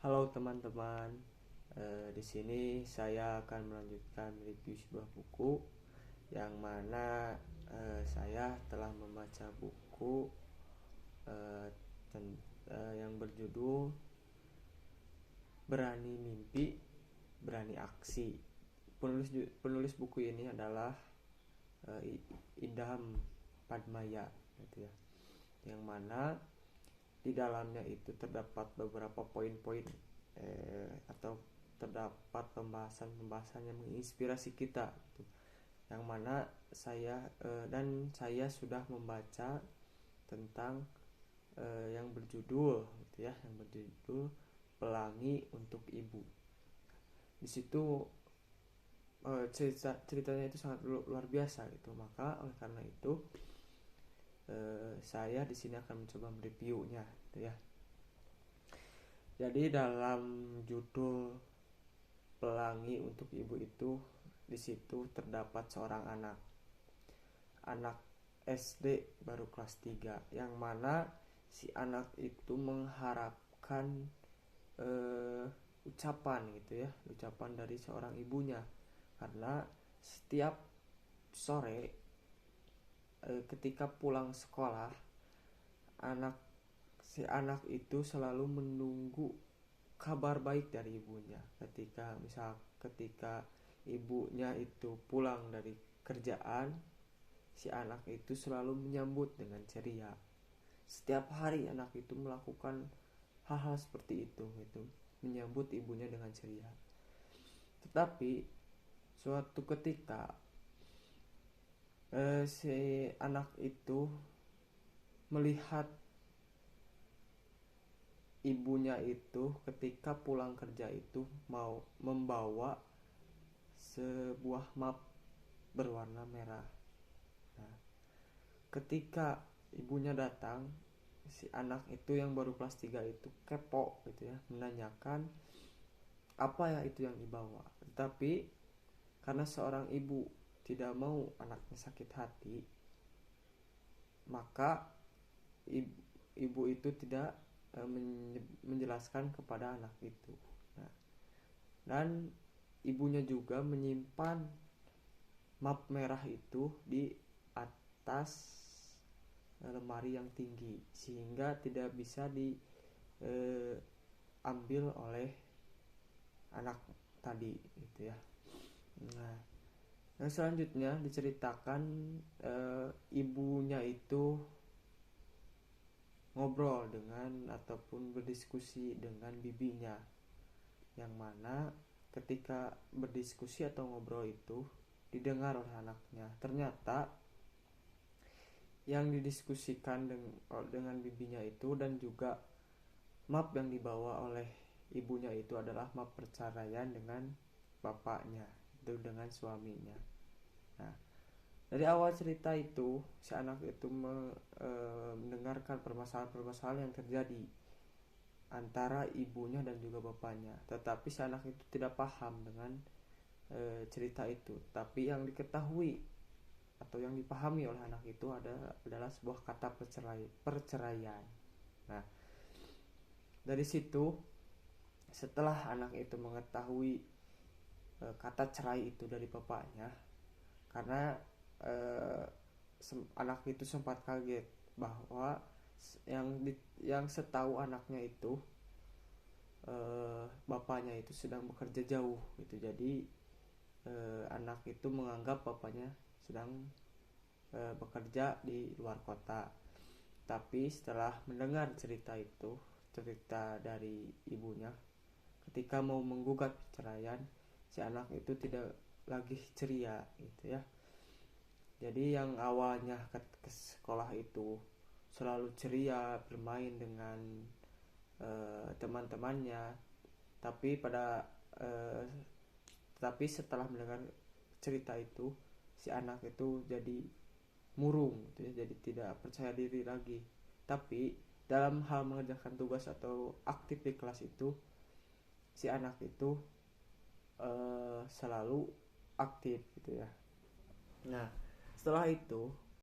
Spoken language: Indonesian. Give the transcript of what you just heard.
Halo teman-teman, di sini saya akan melanjutkan review sebuah buku yang mana saya telah membaca buku eh, yang berjudul Berani Mimpi, Berani Aksi. Penulis buku ini adalah Idham Padmaya, gitu ya. Yang mana di dalamnya itu terdapat beberapa poin-poin atau terdapat pembahasan-pembahasan yang menginspirasi kita gitu. Yang mana saya sudah membaca tentang yang berjudul gitu ya, yang berjudul Pelangi untuk Ibu. Di situ ceritanya itu sangat luar biasa gitu. Maka oleh karena itu saya di sini akan mencoba mereviewnya gitu ya. Jadi dalam judul Pelangi untuk Ibu itu, di situ terdapat seorang anak SD baru kelas 3, yang mana si anak itu mengharapkan ucapan dari seorang ibunya, karena setiap sore ketika pulang sekolah, si anak itu selalu menunggu kabar baik dari ibunya. Ketika ibunya itu pulang dari kerjaan, si anak itu selalu menyambut dengan ceria. Setiap hari anak itu melakukan hal-hal seperti itu, menyambut ibunya dengan ceria. Tetapi suatu ketika si anak itu melihat ibunya itu ketika pulang kerja itu mau membawa sebuah map berwarna merah. Nah, ketika ibunya datang, si anak itu yang baru kelas 3 itu kepo gitu ya, menanyakan apa ya itu yang dibawa. Tetapi karena seorang ibu tidak mau anaknya sakit hati, maka ibu itu tidak menjelaskan kepada anak itu. Nah, dan ibunya juga menyimpan map merah itu di atas lemari yang tinggi, sehingga tidak bisa diambil oleh anak tadi gitu ya. Nah, yang selanjutnya diceritakan ibunya itu ngobrol dengan ataupun berdiskusi dengan bibinya, yang mana ketika berdiskusi atau ngobrol itu didengar oleh anaknya. Ternyata yang didiskusikan dengan bibinya itu dan juga map yang dibawa oleh ibunya itu adalah map perceraian dengan bapaknya, itu dengan suaminya. Nah, dari awal cerita itu si anak itu mendengarkan permasalahan-permasalahan yang terjadi antara ibunya dan juga bapaknya. Tetapi si anak itu tidak paham dengan cerita itu. Tapi yang diketahui atau yang dipahami oleh anak itu adalah sebuah kata perceraian. Nah, dari situ setelah anak itu mengetahui kata cerai itu dari bapaknya, karena anak itu sempat kaget bahwa yang setahu anaknya itu bapaknya itu sedang bekerja jauh gitu. Jadi anak itu menganggap bapaknya sedang bekerja di luar kota. Tapi setelah mendengar cerita dari ibunya, ketika mau menggugat perceraian, si anak itu tidak lagi ceria gitu ya. Jadi yang awalnya ke sekolah itu selalu ceria bermain dengan teman-temannya, tapi setelah mendengar cerita itu, si anak itu jadi murung gitu ya, jadi tidak percaya diri lagi. Tapi dalam hal mengerjakan tugas atau aktif di kelas itu, si anak itu selalu aktif gitu ya. Nah, setelah itu